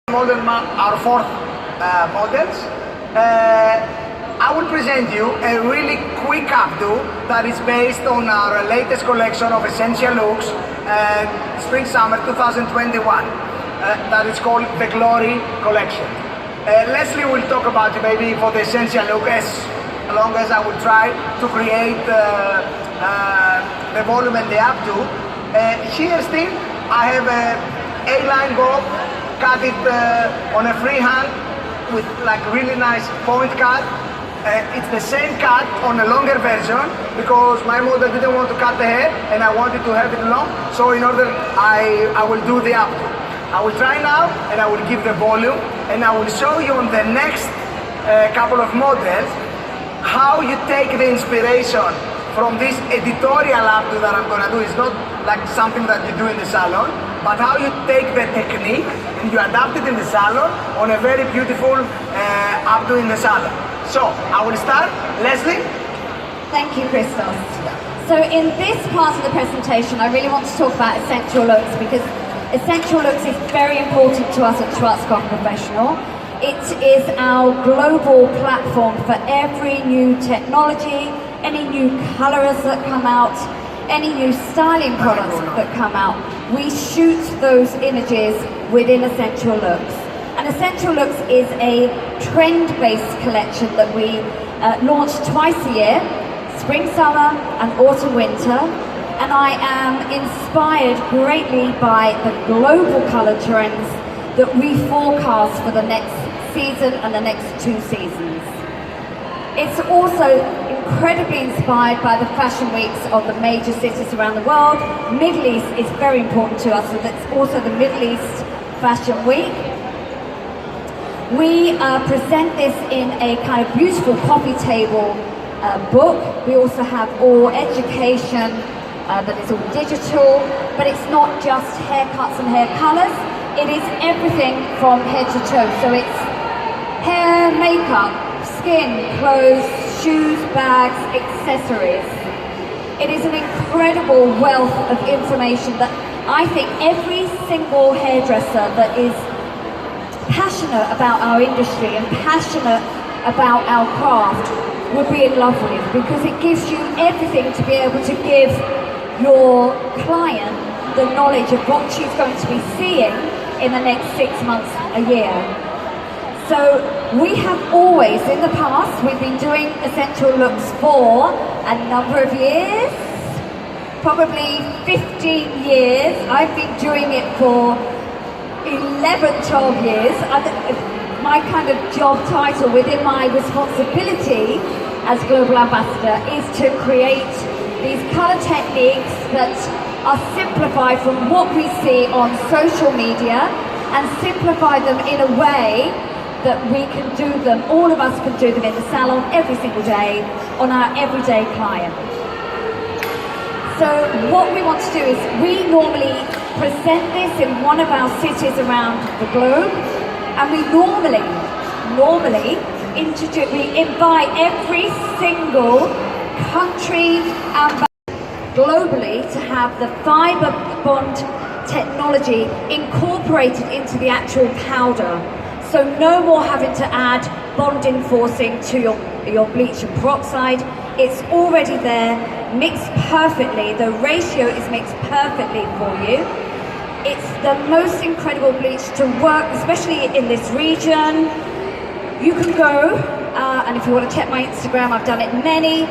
Our fourth models. I will present you a really quick updo that is based on our latest collection of essential looks, Spring Summer 2021. That is called the Glory Collection. Leslie will talk about it maybe for the essential look as long as I will try to create the volume and the updo. Here still I have a A-line bob, cut it on a freehand with like really nice point cut. It's the same cut on a longer version because my model didn't want to cut the hair and I wanted to have it long, so in order I will do the updo. I will try now and I will give the volume and I will show you on the next couple of models how you take the inspiration from this editorial updo that I'm gonna do. It's not like something that you do in the salon, but how you take the technique and you adapt it in the salon on a very beautiful updo in the salon. So I will start. Leslie? Thank you, Christos. So in this part of the presentation, I really want to talk about essential looks because essential looks is very important to us at Schwarzkopf Professional. It is our global platform for every new technology, any new colors that come out, any new styling products that come out. We shoot those images within Essential Looks. And Essential Looks is a trend-based collection that we launch twice a year, spring, summer and autumn, winter. And I am inspired greatly by the global color trends that we forecast for the next season and the next 2 seasons. It's also incredibly inspired by the fashion weeks of the major cities around the world. Middle East is very important to us, so that's also the Middle East Fashion Week. We present this in a kind of beautiful coffee table book. We also have all education that is all digital, but it's not just haircuts and hair colors. It is everything from head to toe. So it's hair, makeup, skin, clothes, shoes, bags, accessories. It is an incredible wealth of information that I think every single hairdresser that is passionate about our industry and passionate about our craft would be in love with, because it gives you everything to be able to give your client the knowledge of what she's going to be seeing in the next 6 months, a year. So we have always, in the past, we've been doing essential looks for a number of years, probably 15 years. I've been doing it for 11, 12 years. My kind of job title within my responsibility as global ambassador is to create these color techniques that are simplified from what we see on social media and simplify them in a way that we can do them, all of us can do them in the salon every single day on our everyday client. So what we want to do is we normally present this in one of our cities around the globe, and we normally we invite every single country and globally to have the fiber bond technology incorporated into the actual powder. So no more having to add bonding forcing to your bleach and peroxide. It's already there, mixed perfectly. The ratio is mixed perfectly for you. It's the most incredible bleach to work, especially in this region. You can go, and if you want to check my Instagram, I've done it many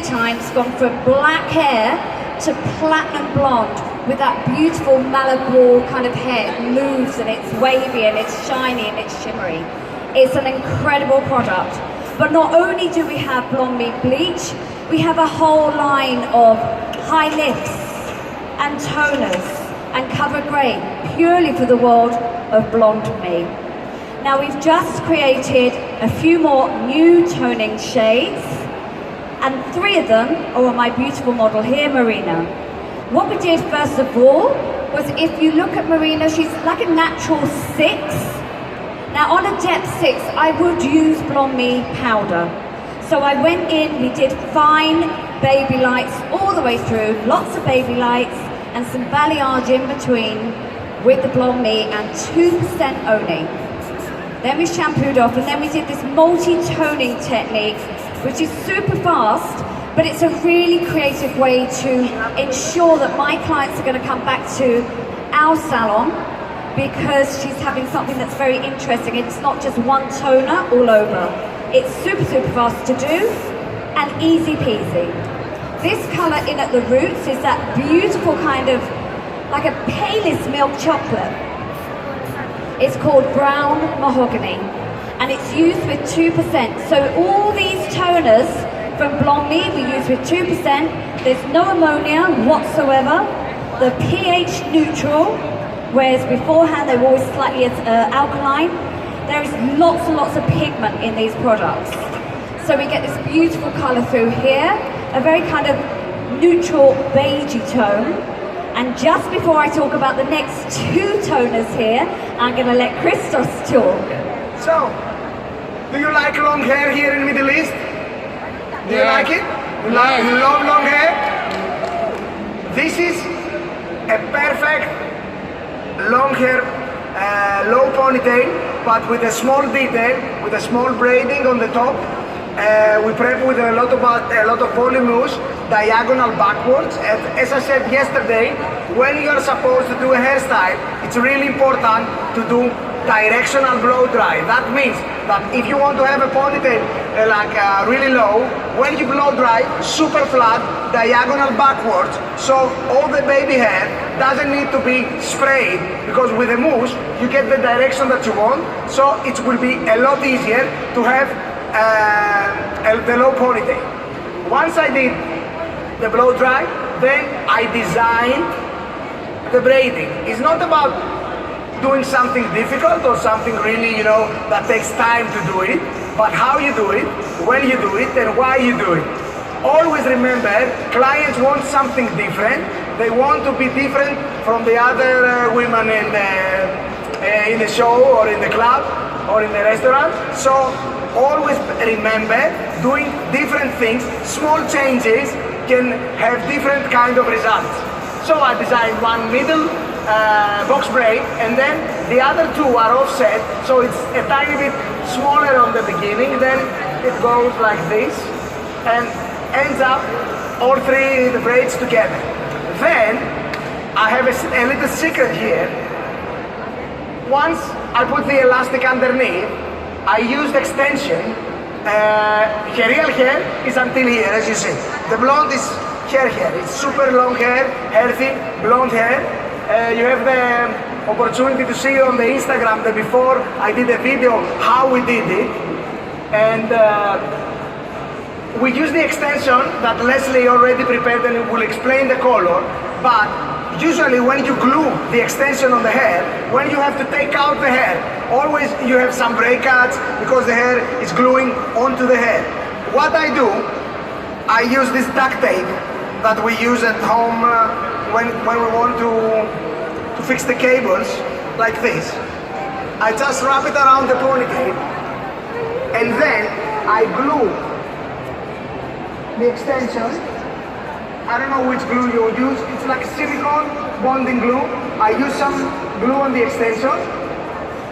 times, gone from black hair to platinum blonde with that beautiful Malibu kind of hair. It moves and it's wavy and it's shiny and it's shimmery. It's an incredible product. But not only do we have Blonde Me bleach, we have a whole line of high lifts and toners and cover grey purely for the world of Blonde Me. Now we've just created a few more new toning shades, and 3 of them are on my beautiful model here, Marina. What we did first of all was, if you look at Marina, she's like a natural 6. Now on a depth 6, I would use Blonde Me powder. So I went in, we did fine baby lights all the way through, lots of baby lights and some balayage in between, with the Blonde Me and 2% only. Then we shampooed off, and then we did this multi-toning technique, which is super fast, but it's a really creative way to ensure that my clients are going to come back to our salon because she's having something that's very interesting. It's not just one toner all over. It's super, super fast to do and easy peasy. This colour in at the roots is that beautiful kind of, like a palest milk chocolate. It's called Brown Mahogany, and it's used with 2%. So all these toners from Blonde Me we use with 2%. There's no ammonia whatsoever. The pH neutral, whereas beforehand they were always slightly alkaline. There is lots and lots of pigment in these products. So we get this beautiful colour through here, a very kind of neutral beigey tone. And just before I talk about the next two toners here, I'm going to let Christos talk. So, do you like long hair here in Middle East? Do you like it? You love long hair? This is a perfect long hair, low ponytail, but with a small detail, with a small braiding on the top. We prep with a lot of voluminous, diagonal backwards. And as I said yesterday, when you are supposed to do a hairstyle, it's really important to do directional blow dry. That means that if you want to have a ponytail really low, when you blow dry, super flat, diagonal backwards, so all the baby hair doesn't need to be sprayed, because with a mousse you get the direction that you want, so it will be a lot easier to have the low ponytail. Once I did the blow dry, then I designed the braiding. It's not about doing something difficult or something really, that takes time to do it, but how you do it, when you do it, and why you do it. Always remember, clients want something different. They want to be different from the other women in the show or in the club or in the restaurant. So always remember, doing different things, small changes can have different kind of results. So I designed one middle box braid, and then the other two are offset, so it's a tiny bit smaller on the beginning, then it goes like this and ends up all three the braids together. Then I have a little secret here. Once I put the elastic underneath, I used extension. Her real hair is until here, as you see. The blonde is her hair. It's super long hair, healthy, blonde hair. You have the opportunity to see on the Instagram that before I did a video how we did it. And we use the extension that Leslie already prepared and will explain the color. But usually when you glue the extension on the hair, when you have to take out the hair, always you have some breakouts because the hair is gluing onto the hair. What I do, I use this duct tape that we use at home when we want to fix the cables, like this. I just wrap it around the ponytail, and then I glue the extension. I don't know which glue you use. It's like silicone bonding glue. I use some glue on the extension,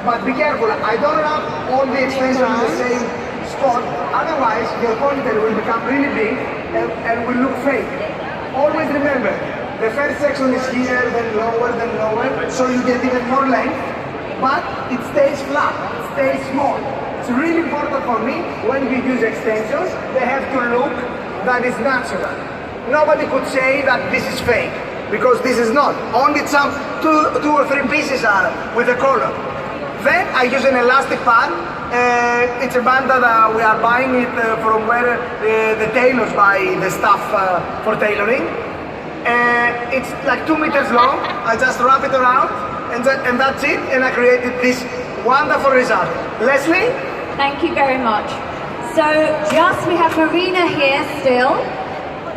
but be careful. I don't wrap all the extension in the same spot. Otherwise, your ponytail will become really big and will look fake. Always remember, the first section is here, then lower, so you get even more length, but it stays flat, it stays small. It's really important for me, when you use extensions, they have to look that is natural. Nobody could say that this is fake, because this is not. Only some two or three pieces are with a color. Then I use an elastic band. It's a band that we are buying it from where the tailors buy the stuff for tailoring. It's like 2 meters long. I just wrap it around, and that's it. And I created this wonderful result. Leslie? Thank you very much. So we have Marina here still.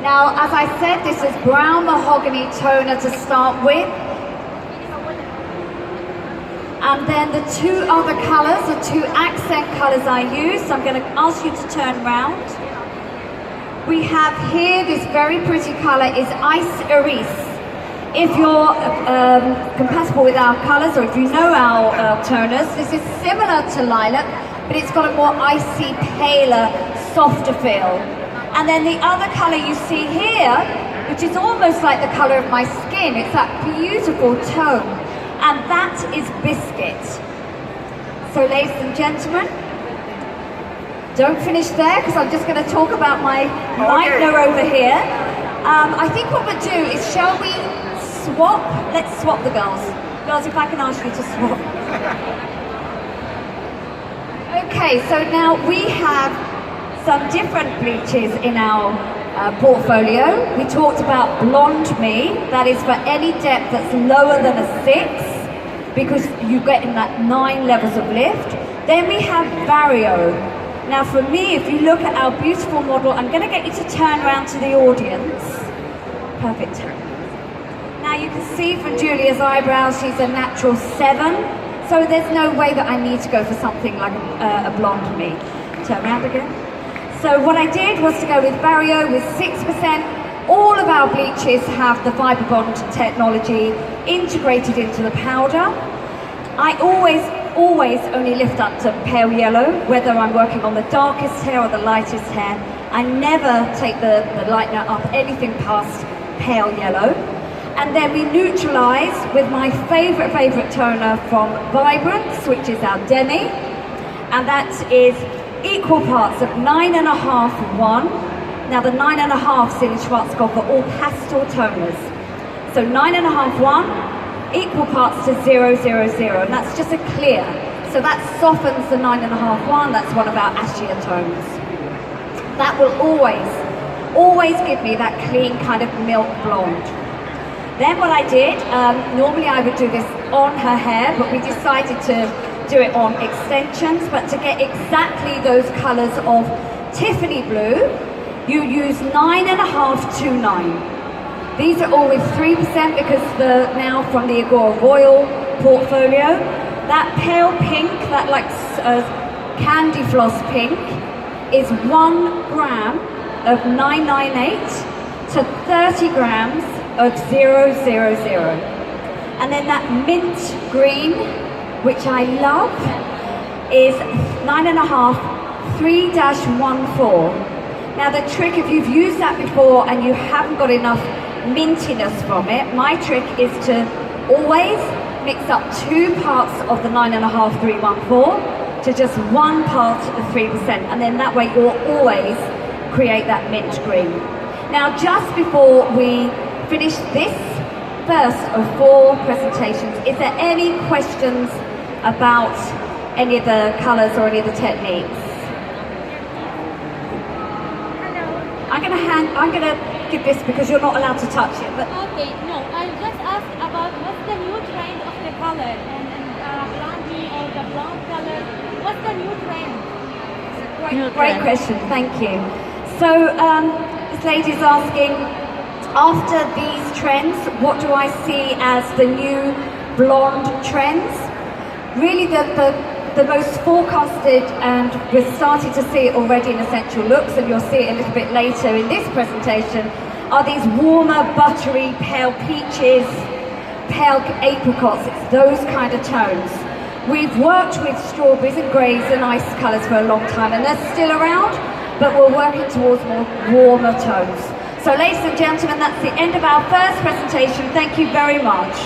Now, as I said, this is brown mahogany toner to start with. And then the two other colours, the two accent colours I use, I'm going to ask you to turn round. We have here, this very pretty colour is Ice Iris. If you're compatible with our colours, or if you know our toners, this is similar to lilac, but it's got a more icy, paler, softer feel. And then the other colour you see here, which is almost like the colour of my skin, it's that beautiful tone, and that is biscuit. So ladies and gentlemen, don't finish there, because I'm just going to talk about my lightener over here. I think what we'll do is, shall we swap? Let's swap the girls. Girls, if I can ask you to swap. Okay, so now we have some different bleaches in our portfolio. We talked about Blonde Me, that is for any depth that's lower than a 6, because you get in that 9 levels of lift. Then we have Vario. Now for me, if you look at our beautiful model, I'm going to get you to turn around to the audience. Perfect. Now you can see from Julia's eyebrows, she's a natural 7. So there's no way that I need to go for something like a Blonde Me. Turn around again. So what I did was to go with Vario with 6%. All of our bleaches have the Fibre Bond technology integrated into the powder. I always only lift up to pale yellow, whether I'm working on the darkest hair or the lightest hair. I never take the lightener up anything past pale yellow. And then we neutralise with my favourite toner from Vibrance, which is our Demi. And that is equal parts of 9.5 1. Now the 9.5 in Schwarzkopf for all pastel toners. So 9.5 1. Equal parts to 0, 0, 0, and that's just a clear. So that softens the 9.5 1, that's one of our ashier tones. That will always give me that clean kind of milk blonde. Then what I did, normally I would do this on her hair, but we decided to do it on extensions, but to get exactly those colours of Tiffany blue, you use 9.5 to 9. These are all with 3% because now from the Agora Royal portfolio, that pale pink, that like candy floss pink, is 1 gram of 998 to 30 grams of 000. And then that mint green, which I love, is 9.5 3-14. Now the trick, if you've used that before and you haven't got enough mintiness from it, my trick is to always mix up 2 parts of the 9.5 314 to just 1 part of 3%, and then that way you'll always create that mint green. Now just before we finish this first of 4 presentations, is there any questions about any of the colours or any of the techniques? I'm gonna give this because you're not allowed to touch it. But okay, no, I just asked about what's the new trend of the color and blondie or the blonde color. What's the new trend? Great question, thank you. So this lady's asking, after these trends, what do I see as the new blonde trends? Really the most forecasted, and we're starting to see it already in Essential Looks, and you'll see it a little bit later in this presentation, are these warmer, buttery, pale peaches, pale apricots. It's those kind of tones. We've worked with strawberries and greys and ice colours for a long time, and they're still around, but we're working towards more warmer tones. So ladies and gentlemen, that's the end of our first presentation. Thank you very much.